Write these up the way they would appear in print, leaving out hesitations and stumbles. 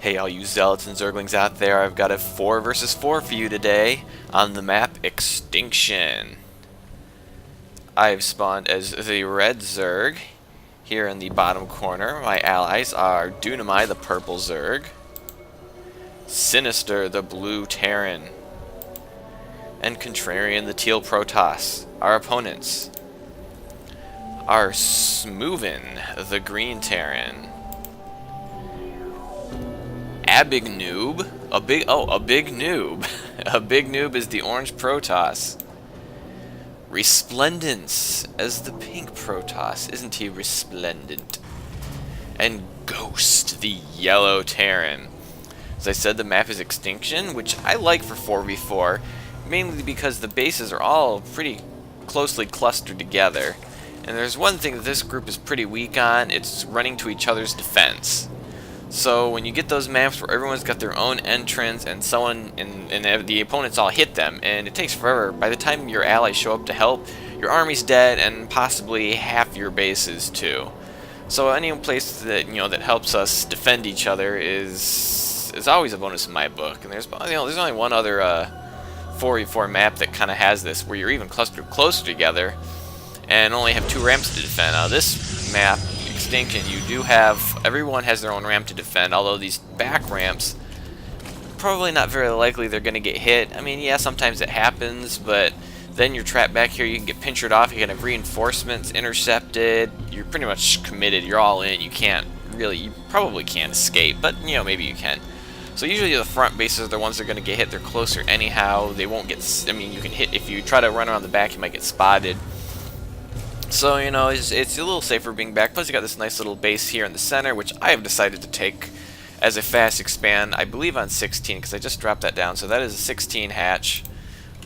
Hey all you zealots and zerglings out there, I've got a 4 versus 4 for you today on the map Extinction. I've spawned as the red zerg. Here in the bottom corner, my allies are Dunamai the purple zerg, Sinister the blue Terran, and Contrarian the teal Protoss. Our opponents are Smoovin the green Terran, a big noob. A big noob. A big noob is the orange Protoss. Resplendence as the pink Protoss. Isn't he resplendent? And Ghost, the yellow Terran. As I said, the map is Extinction, which I like for 4v4, mainly because the bases are all pretty closely clustered together. And there's one thing that this group is pretty weak on, it's running to each other's defense. So when you get those maps where everyone's got their own entrance and the opponents all hit them, and it takes forever, by the time your allies show up to help, your army's dead and possibly half your bases too. So any place that that helps us defend each other is always a bonus in my book. And there's only one other 4v4 map that kind of has this, where you're even clustered closer together and only have 2 ramps to defend. Now this map, Extinction, you do have, everyone has their own ramp to defend, although these back ramps, probably not very likely they're going to get hit. I mean, yeah, sometimes it happens, but then you're trapped back here, you can get pinchered off, you can have reinforcements intercepted, you're pretty much committed, you're all in, you probably can't escape, but, maybe you can. So usually the front bases are the ones that are going to get hit, they're closer anyhow, they won't get, I mean, you can hit, if you try to run around the back, you might get spotted. So, it's a little safer being back. Plus, you got this nice little base here in the center, which I have decided to take as a fast expand, I believe on 16, because I just dropped that down. So that is a 16 hatch.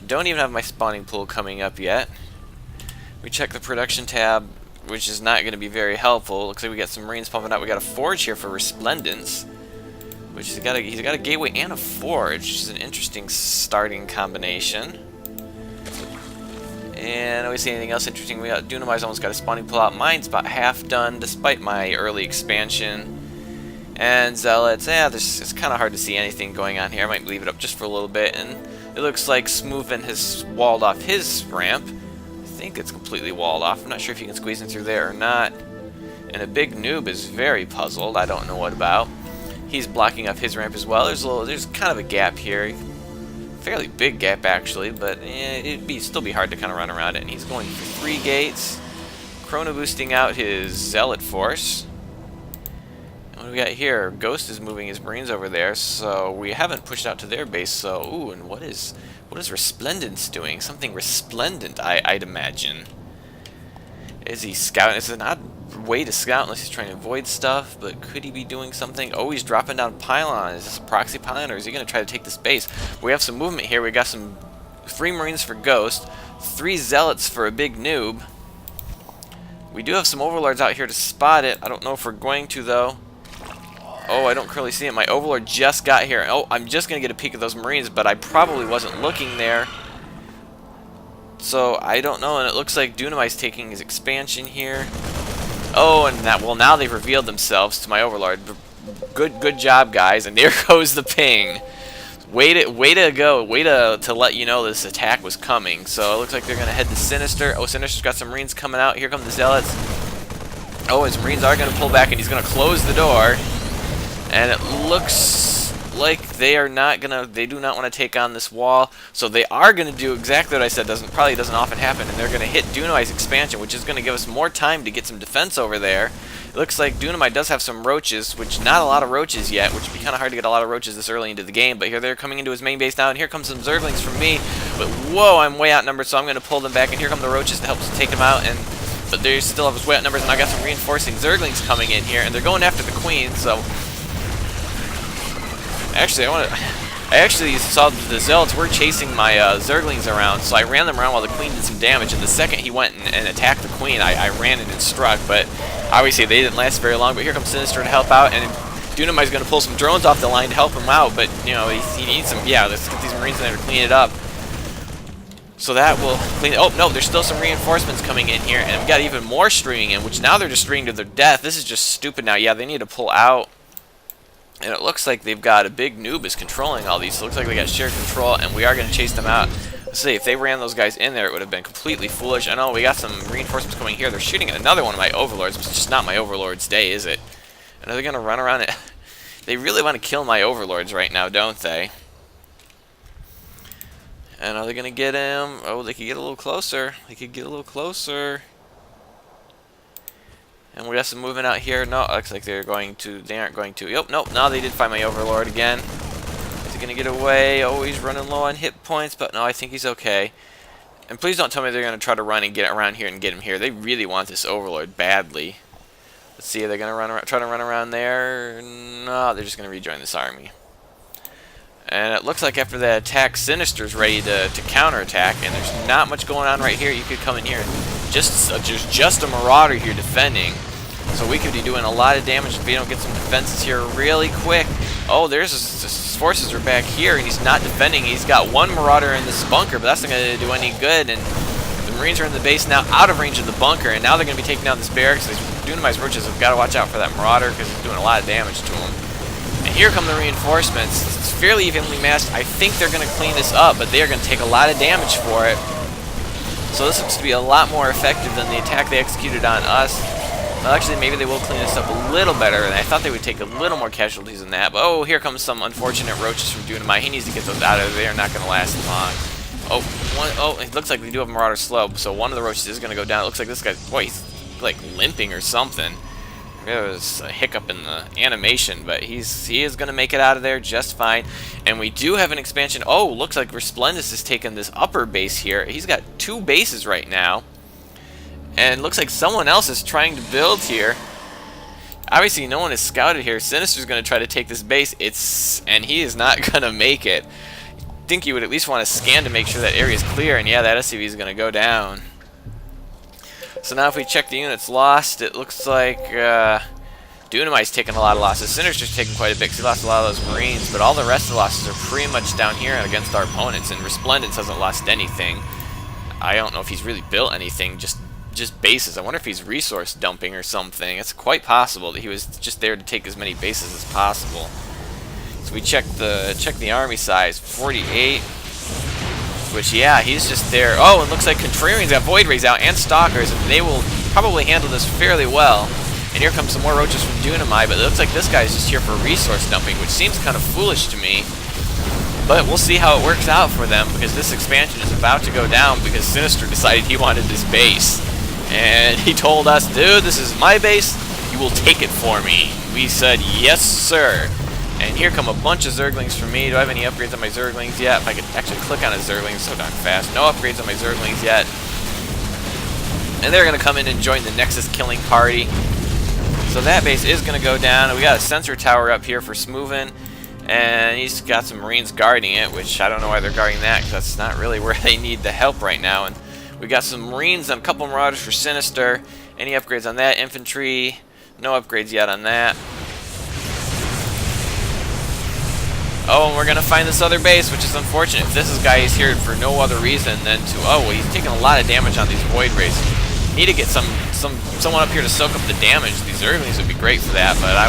Don't even have my spawning pool coming up yet. We check the production tab, which is not going to be very helpful. Looks like we got some marines pumping out. We got a forge here for Resplendence, which he's got a gateway and a forge, which is an interesting starting combination. And do we see anything else interesting? We got Dunamai's almost got a spawning pull out. Mine's about half done, despite my early expansion. And Zealots, it's kind of hard to see anything going on here. I might leave it up just for a little bit. And it looks like Smoovin has walled off his ramp. I think it's completely walled off. I'm not sure if you can squeeze in through there or not. And a big noob is very puzzled. I don't know what about. He's blocking up his ramp as well. There's kind of a gap here. Fairly big gap actually, but it'd still be hard to kind of run around it. And he's going for 3 gates, chrono boosting out his zealot force. And what do we got here? Ghost is moving his marines over there, so we haven't pushed out to their base. So and what is Resplendence doing? Something resplendent, I'd imagine. Is he scouting? It's an odd way to scout unless he's trying to avoid stuff, but could he be doing something? Oh, he's dropping down pylon. Is this a proxy pylon, or is he going to try to take this base? We have some movement here. We got 3 marines for Ghost, 3 zealots for a big noob. We do have some overlords out here to spot it. I don't know if we're going to, though. Oh, I don't currently see it. My overlord just got here. Oh, I'm just going to get a peek at those marines, but I probably wasn't looking there. So, I don't know, and it looks like Dunamai's taking his expansion here. Oh, and now they've revealed themselves to my overlord. Good job, guys. And there goes the ping. Way to go. Way to let you know this attack was coming. So it looks like they're gonna head to Sinister. Oh, Sinister's got some marines coming out. Here come the zealots. Oh, his marines are gonna pull back, and he's gonna close the door. And it looks like they do not want to take on this wall, so they are going to do exactly what I said. Probably doesn't often happen, and they're going to hit Dunamai's expansion, which is going to give us more time to get some defense over there. It looks like Dunamai does have some roaches, which not a lot of roaches yet, which would be kind of hard to get a lot of roaches this early into the game, but here they're coming into his main base now, and here comes some zerglings from me, but whoa, I'm way outnumbered, so I'm going to pull them back, and here come the roaches to help us take them out, but they still have us way outnumbered, and I got some reinforcing zerglings coming in here, and they're going after the queen, so I actually saw the zealots were chasing my zerglings around, so I ran them around while the queen did some damage, and the second he went and attacked the queen, I ran in and struck, but obviously they didn't last very long. But here comes Sinister to help out, and Dunamai's going to pull some drones off the line to help him out, but he needs some, let's get these marines in there to clean it up. So that will clean it. Oh, no, there's still some reinforcements coming in here, and we got even more streaming in, which now they're just streaming to their death. This is just stupid now. Yeah, they need to pull out. And it looks like they've got a big noob is controlling all these. So it looks like they got shared control, and we are going to chase them out. Let's see, if they ran those guys in there, it would have been completely foolish. I know we got some reinforcements coming here. They're shooting at another one of my overlords. It's just not my overlord's day, is it? And are they going to run around it? They really want to kill my overlords right now, don't they? And are they going to get him? Oh, they could get a little closer. They could get a little closer. And we got some movement out here. No, it looks like they're going to. They aren't going to. Yep, nope. No, they did find my overlord again. Is he going to get away? Oh, he's running low on hit points, but no, I think he's okay. And please don't tell me they're going to try to run and get around here and get him here. They really want this overlord badly. Let's see, are they going to try to run around there? No, they're just going to rejoin this army. And it looks like after that attack, Sinister's ready to counterattack, and there's not much going on right here. You could come in here. Just a Marauder here defending. So we could be doing a lot of damage if we don't get some defenses here really quick. Oh, there's his forces are back here, and he's not defending. He's got one Marauder in this bunker, but that's not going to do any good. And the Marines are in the base now, out of range of the bunker, and now they're going to be taking down this barracks. These Dunamized roaches have got to watch out for that Marauder because he's doing a lot of damage to them. And here come the reinforcements. It's fairly evenly matched. I think they're going to clean this up, but they are going to take a lot of damage for it. So this looks to be a lot more effective than the attack they executed on us. Well, actually, maybe they will clean this up a little better, and I thought they would take a little more casualties than that. But oh, here comes some unfortunate roaches from Dunamai. He needs to get those out of there. They're not going to last long. Oh, it looks like we do have a Marauder slope, so one of the roaches is going to go down. It looks like this guy's, boy, he's like limping or something. There was a hiccup in the animation, but he is going to make it out of there just fine. And we do have an expansion. Oh, looks like Resplendus has taken this upper base here. He's got 2 bases right now. And looks like someone else is trying to build here. Obviously, no one is scouted here. Sinister's going to try to take this base. And he is not going to make it. I think you would at least want to scan to make sure that area is clear. And yeah, that SCV is going to go down. So now if we check the units lost, it looks like Dunamite's taking a lot of losses. Sinister's taking quite a bit because he lost a lot of those Marines, but all the rest of the losses are pretty much down here against our opponents, and Resplendence hasn't lost anything. I don't know if he's really built anything, just bases. I wonder if he's resource dumping or something. It's quite possible that he was just there to take as many bases as possible. So we check the army size, 48. Which, yeah, he's just there. Oh, it looks like Contrarian's got Void Rays out and Stalkers, and they will probably handle this fairly well. And here comes some more roaches from Dunamai, but it looks like this guy's just here for resource dumping, which seems kind of foolish to me. But we'll see how it works out for them, because this expansion is about to go down because Sinister decided he wanted this base. And he told us, dude, this is my base, you will take it for me. We said, yes, sir. And here come a bunch of Zerglings for me. Do I have any upgrades on my Zerglings yet? If I could actually click on a Zergling so darn fast. No upgrades on my Zerglings yet. And they're going to come in and join the Nexus killing party. So that base is going to go down. We got a sensor tower up here for Smoovin. And he's got some Marines guarding it, which I don't know why they're guarding that, because that's not really where they need the help right now. And we got some Marines and a couple Marauders for Sinister. Any upgrades on that? Infantry. No upgrades yet on that. Oh, and we're going to find this other base, which is unfortunate. If this guy is here for no other reason than to... Oh, well, he's taking a lot of damage on these Void Rays. Need to get someone up here to soak up the damage. These Zerglings would be great for that, but I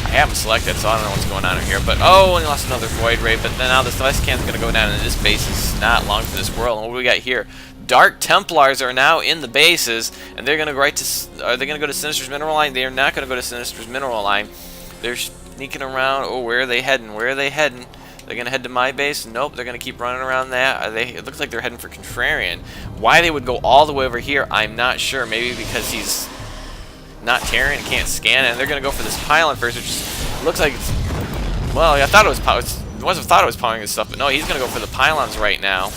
haven't selected, so I don't know what's going on in here. But, oh, and he lost another Void Ray, but then now this Ice Can's going to go down, and this base is not long for this world. And what do we got here? Dark Templars are now in the bases, and they're going to go right to... Are they going to go to Sinister's Mineral Line? They are not going to go to Sinister's Mineral Line. They're sneaking around. Oh, where are they heading? Where are they heading? They're going to head to my base? Nope, they're going to keep running around that. It looks like they're heading for Contrarian. Why they would go all the way over here, I'm not sure. Maybe because he's not Terran and can't scan it. And they're going to go for this pylon first, which looks like it's... Well, I thought it was powering his stuff, but no, he's going to go for the pylons right now.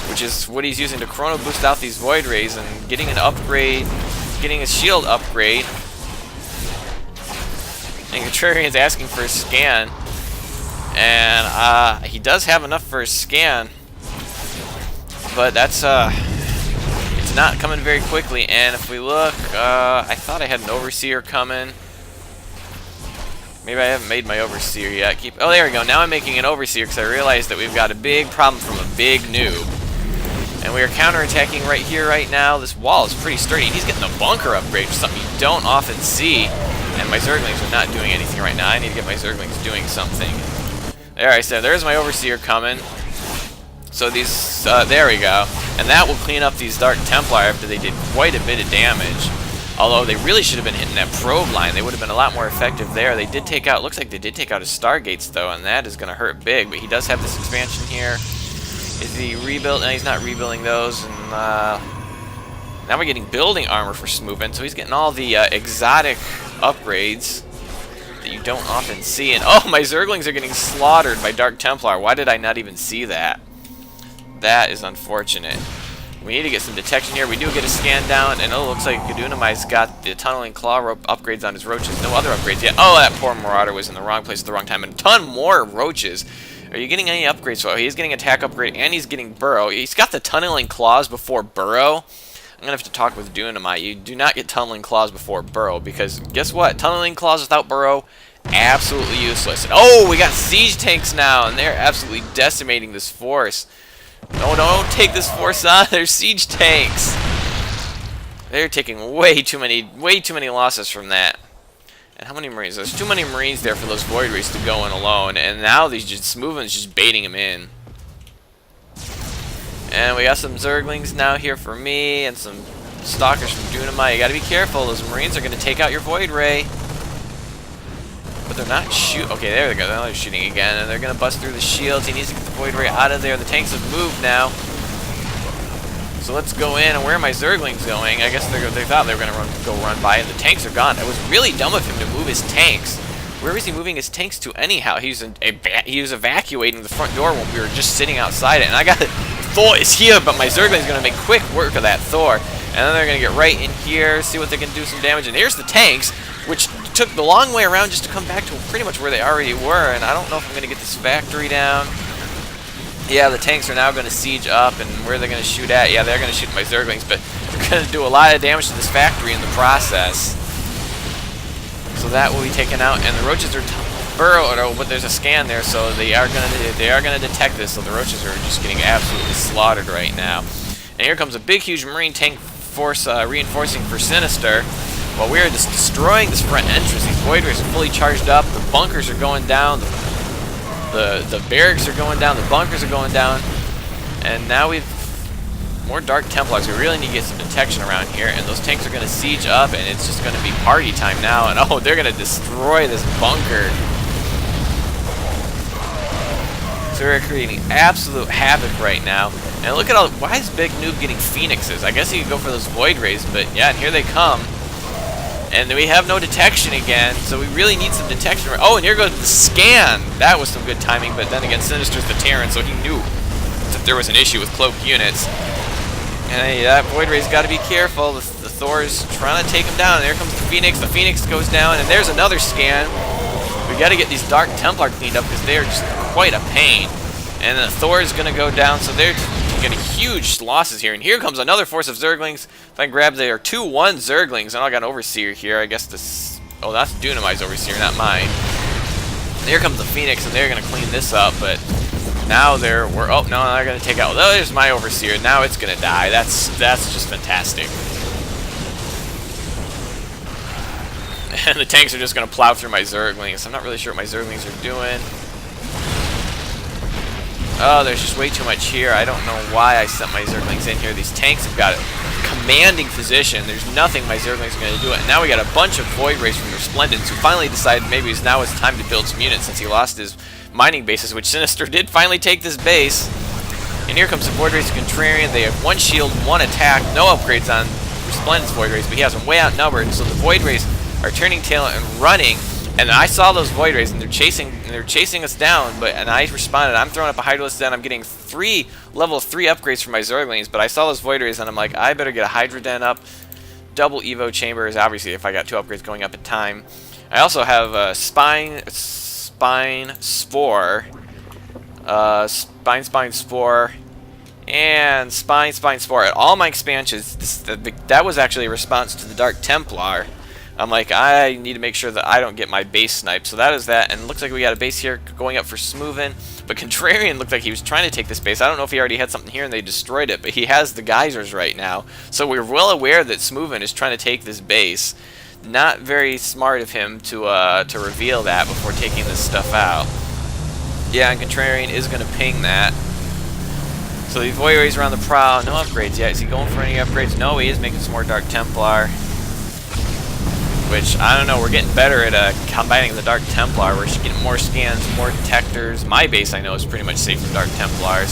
Which is what he's using to chrono boost out these Void Rays and getting an upgrade, getting a shield upgrade. And Contrarian's asking for a scan. And he does have enough for a scan. But that's it's not coming very quickly. And if we look, I thought I had an Overseer coming. Maybe I haven't made my Overseer yet. Oh, there we go. Now I'm making an Overseer because I realized that we've got a big problem from a big noob. And we are counterattacking right here, right now. This wall is pretty sturdy. He's getting a bunker upgrade, something you don't often see. And my Zerglings are not doing anything right now. I need to get my Zerglings doing something. There, I said, there's my Overseer coming. So these, there we go. And that will clean up these Dark Templar after they did quite a bit of damage. Although they really should have been hitting that probe line. They would have been a lot more effective there. They did take out, looks like they did take out his Stargates though, and that is going to hurt big. But he does have this expansion here. Is he rebuilt? No, he's not rebuilding those. And now we're getting building armor for Smoovin. So he's getting all the exotic upgrades that you don't often see. And oh, my Zerglings are getting slaughtered by Dark Templar. Why did I not even see that? That is unfortunate. We need to get some detection here. We do get a scan down, and it looks like Gadunamai's got the tunneling claw rope upgrades on his roaches. No other upgrades yet. Oh, that poor Marauder was in the wrong place at the wrong time. And a ton more roaches. Are you getting any upgrades? So he's getting attack upgrade, and he's getting burrow. He's got the tunneling claws before burrow. I'm going to have to talk with Gadunamai. You do not get tunneling claws before burrow, because guess what? Tunneling claws without burrow, absolutely useless. And, oh, we got siege tanks now, and they're absolutely decimating this force. No, don't take this force on. They're siege tanks. They're taking way too many losses from that. And how many Marines? There's too many Marines there for those Void Rays to go in alone. And now these Smoovan's just baiting him in. And we got some Zerglings now here for me, and some Stalkers from Dunamai. You gotta be careful. Those Marines are gonna take out your Void Ray. But they're not shoot. Okay, there they go. Now they're shooting again, and they're gonna bust through the shields. He needs to get the Void Ray out of there. The tanks have moved now. So let's go in. And where are my Zerglings going? I guess they thought they were gonna go run by, and the tanks are gone. It was really dumb of him to move his tanks. Where was he moving his tanks to anyhow? He was evacuating the front door when we were just sitting outside it. And I got it. Thor is here, but my Zergling's gonna make quick work of that Thor. And then they're gonna get right in here, see what they can do some damage. And here's the tanks, which took the long way around just to come back to pretty much where they already were. And I don't know if I'm going to get this factory down. Yeah, the tanks are now going to siege up, and where they're going to shoot at. Yeah, they're going to shoot my Zerglings, but they're going to do a lot of damage to this factory in the process. So that will be taken out, and the roaches are burrowed. Oh, but there's a scan there, so they are going to detect this. So the roaches are just getting absolutely slaughtered right now. And here comes a big, huge Marine tank force reinforcing for Sinister. While we are just destroying this front entrance, these Void Rays are fully charged up, the bunkers are going down, the barracks are going down, the bunkers are going down, and now we've more Dark Templars. We really need to get some detection around here, and those tanks are going to siege up, and it's just going to be party time now, and oh, they're going to destroy this bunker. So we're creating absolute havoc right now. And look at all, why is Big Noob getting Phoenixes? I guess he could go for those Void Rays, but yeah, and here they come. And we have no detection again, so we really need some detection. Oh, and here goes the scan. That was some good timing, but then again, Sinister's the Terran, so he knew that there was an issue with cloaked units. And that Void Ray's got to be careful. The Thor is trying to take him down. And there comes the Phoenix. The Phoenix goes down, and there's another scan. We got to get these Dark Templar cleaned up because they are just quite a pain. And the Thor is going to go down, so they're getting huge losses here. And here comes another force of Zerglings. If I grab their 2-1 Zerglings, and I got an Overseer here. I guess this. Oh, that's Dunamai's Overseer, not mine. And here comes the Phoenix, and they're going to clean this up, but now oh no, they're going to take out. Oh, there's my Overseer. Now it's going to die. That's just fantastic. And the tanks are just going to plow through my Zerglings. I'm not really sure what my Zerglings are doing. Oh, there's just way too much here. I don't know why I sent my Zerglings in here. These tanks have got a commanding position. There's nothing my Zerglings are going to do it. And now we got a bunch of Void Rays from Resplendence who finally decided maybe now it's time to build some units since he lost his mining bases, which Sinister did finally take this base. And here comes the Void Rays of Contrarian. They have 1 shield, 1 attack, no upgrades on Resplendence Void Rays, but he has them way outnumbered. So the Void Rays are turning tail and running. And I saw those Void Rays, and they're chasing us down. And I responded. I'm throwing up a Hydralisk Den. I'm getting 3 level 3 upgrades for my Zerglings. But I saw those Void Rays, and I'm like, I better get a Hydra Den up. Double Evo Chambers, obviously, if I got 2 upgrades going up in time. I also have a Spine Spore, Spine Spore, and Spine Spore. At all my expansions, that was actually a response to the Dark Templar. I'm like, I need to make sure that I don't get my base sniped. So that is that. And it looks like we got a base here going up for Smoovin. But Contrarian looked like he was trying to take this base. I don't know if he already had something here and they destroyed it. But he has the geysers right now. So we're well aware that Smoovin is trying to take this base. Not very smart of him to reveal that before taking this stuff out. Yeah, and Contrarian is going to ping that. So the Void Rays are on the prowl. No upgrades yet. Is he going for any upgrades? No, he is making some more Dark Templar. Which, I don't know, we're getting better at combining the Dark Templar. We're getting more scans, more detectors. My base, I know, is pretty much safe from Dark Templars.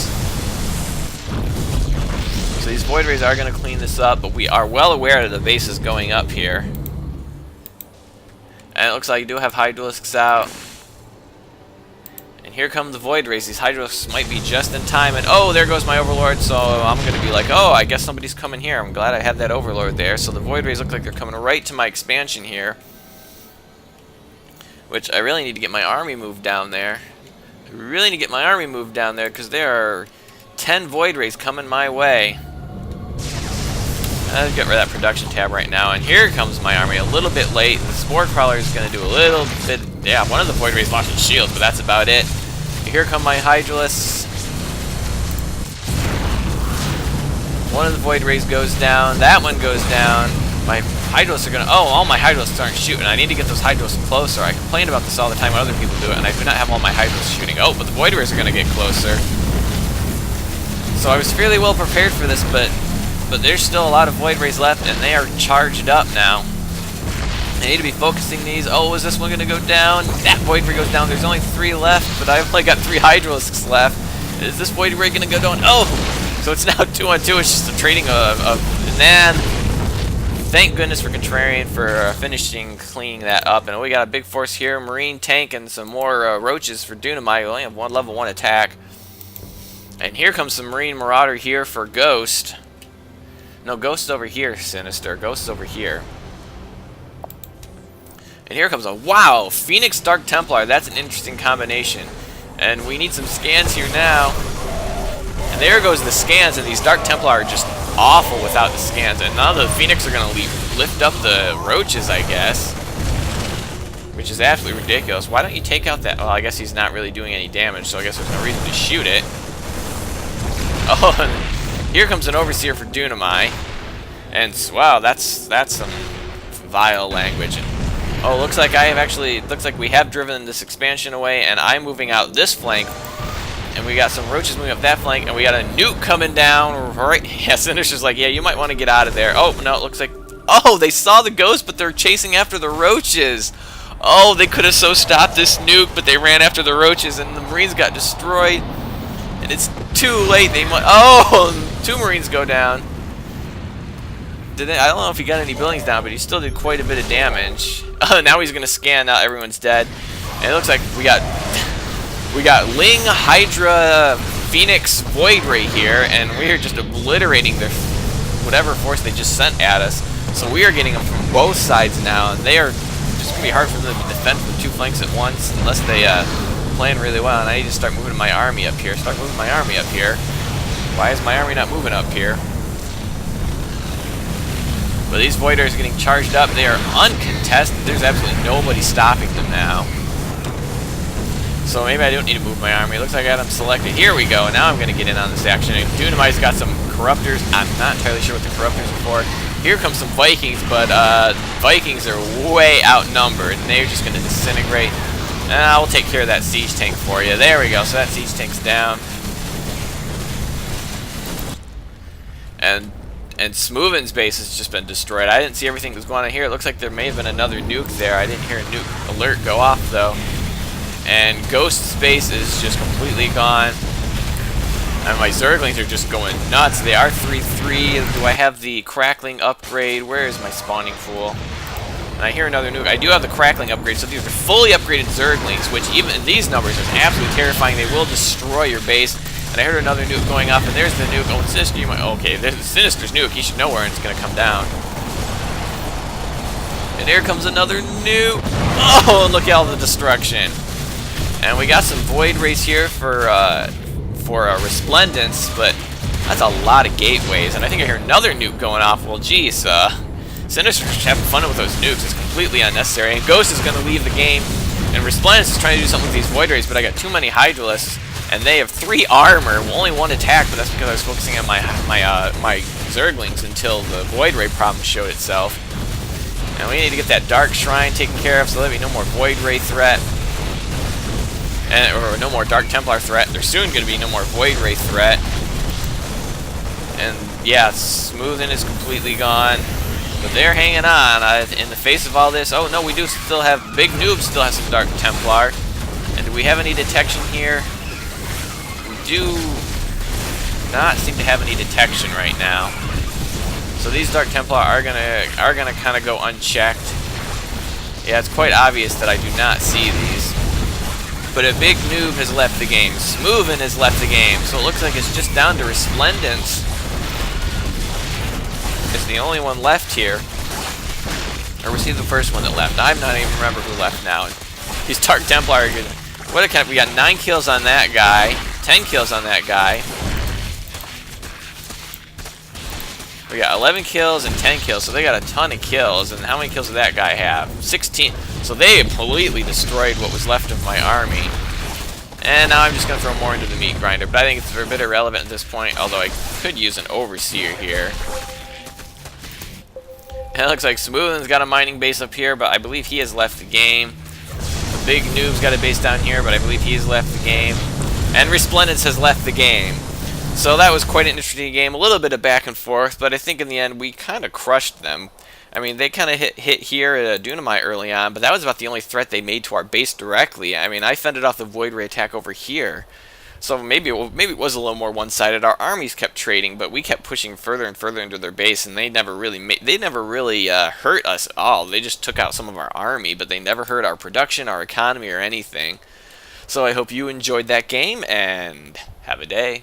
So these Void Rays are going to clean this up, but we are well aware that the base is going up here. And it looks like you do have Hydralisks out. And here come the Void Rays. These Hydralisks might be just in time. And oh, there goes my Overlord. So I'm going to be like, oh, I guess somebody's coming here. I'm glad I have that Overlord there. So the Void Rays look like they're coming right to my expansion here. Which I really need to get my army moved down there. I really need to get my army moved down there because there are 10 Void Rays coming my way. I'll get rid of that production tab right now, and here comes my army a little bit late. The Spore Crawler is going to do a little bit. Yeah, one of the Void Rays lost his shields, but that's about it. Here come my Hydralisks. One of the Void Rays goes down. That one goes down. My Hydralisks are going to... Oh, all my Hydralisks aren't shooting. I need to get those Hydralisks closer. I complain about this all the time when other people do it, and I do not have all my Hydralisks shooting. Oh, but the Void Rays are going to get closer. So I was fairly well prepared for this, but there's still a lot of Void Rays left, and they are charged up now. I need to be focusing these. Oh, is this one going to go down? That Void Ray goes down. There's only 3 left, but I've only got 3 Hydralisks left. Is this Void Ray going to go down? Oh! So it's now 2-on-2. It's just a trading of... Man, thank goodness for Contrarian for finishing cleaning that up. And we got a big force here. Marine tank and some more roaches for Dunamite. We only have one level 1 attack. And here comes some Marine Marauder here for Ghost. No, Ghost is over here, Sinister. Ghost is over here. And here comes a... Wow! Phoenix Dark Templar. That's an interesting combination. And we need some scans here now. And there goes the scans, and these Dark Templar are just awful without the scans. And now the Phoenix are going to lift up the roaches, I guess. Which is absolutely ridiculous. Why don't you take out that... Well, I guess he's not really doing any damage, so I guess there's no reason to shoot it. Oh, and here comes an Overseer for Dunamai. And, wow, that's some vile language. And, oh, looks like I have actually... Looks like we have driven this expansion away, and I'm moving out this flank. And we got some roaches moving up that flank, and we got a nuke coming down right... Yeah, Sinister's like, yeah, you might want to get out of there. Oh, no, it looks like... Oh, they saw the ghost, but they're chasing after the roaches. Oh, they could have so stopped this nuke, but they ran after the roaches, and the Marines got destroyed. And it's too late. They might... Oh, 2 Marines go down. I don't know if he got any buildings down, but he still did quite a bit of damage. Now he's going to scan. Now everyone's dead. And it looks like we got Ling, Hydra, Phoenix, Void Ray here, and we are just obliterating their whatever force they just sent at us. So we are getting them from both sides now, and they are just going to be hard for them to defend from 2 flanks at once unless they plan really well. And I need to start moving my army up here. Why is my army not moving up here? But these Void Rays are getting charged up. They are uncontested. There's absolutely nobody stopping them now. So maybe I don't need to move my army. It looks like I got them selected. Here we go. Now I'm going to get in on this action. And Dunamite's got some Corruptors. I'm not entirely sure what the Corruptors are for. Here comes some Vikings, but Vikings are way outnumbered, and they're just going to disintegrate. We'll take care of that siege tank for you. There we go. So that siege tank's down. And Smoovin's base has just been destroyed. I didn't see everything that was going on here. It looks like there may have been another nuke there. I didn't hear a nuke alert go off, though. And Ghost's base is just completely gone. And my Zerglings are just going nuts. They are 3-3. Do I have the Crackling upgrade? Where is my spawning pool? And I hear another nuke. I do have the Crackling upgrade, so these are fully upgraded Zerglings, which even in these numbers is absolutely terrifying. They will destroy your base. And I heard another nuke going off, and there's the nuke. Oh, Sinister, you might... Okay, there's the Sinister's nuke. You should know where it's going to come down. And here comes another nuke. Oh, look at all the destruction. And we got some Void Rays here for Resplendence, but that's a lot of gateways. And I think I hear another nuke going off. Well, geez, Sinister's just having fun with those nukes. It's completely unnecessary. And Ghost is going to leave the game. And Resplendence is trying to do something with these Void Rays, but I got too many Hydralisks. And they have 3 armor, only 1 attack, but that's because I was focusing on my Zerglings until the Void Ray problem showed itself. And we need to get that Dark Shrine taken care of, so there'll be no more Void Ray threat. Or no more Dark Templar threat. There's soon going to be no more Void Ray threat. And yeah, Smoothing is completely gone. But they're hanging on in the face of all this. Oh no, we do still have... Big Noob still has some Dark Templar. And do we have any detection here? We do not seem to have any detection right now. So these Dark Templar are gonna kind of go unchecked. Yeah, it's quite obvious that I do not see these. But a Big Noob has left the game. Smoothing has left the game. So it looks like it's just down to Resplendence. It's the only one left here. Or was he the first one that left? I'm not even remember who left now. These Dark Templar are good. What a kind of, we got 9 kills on that guy. 10 kills on that guy. We got 11 kills and 10 kills, so they got a ton of kills. And how many kills did that guy have? 16. So they completely destroyed what was left of my army. And now I'm just going to throw more into the meat grinder. But I think it's a bit irrelevant at this point, although I could use an Overseer here. And it looks like Smoothing's got a mining base up here, but I believe he has left the game. The Big Noob's got a base down here, but I believe he's left the game. And Resplendence has left the game. So that was quite an interesting game, a little bit of back and forth, but I think in the end we kind of crushed them. I mean, they kind of hit here at Dunamite early on, but that was about the only threat they made to our base directly. I mean, I fended off the Void Ray attack over here, so maybe it was a little more one-sided. Our armies kept trading, but we kept pushing further and further into their base, and they never really hurt us at all. They just took out some of our army, but they never hurt our production, our economy, or anything. So I hope you enjoyed that game, and have a day.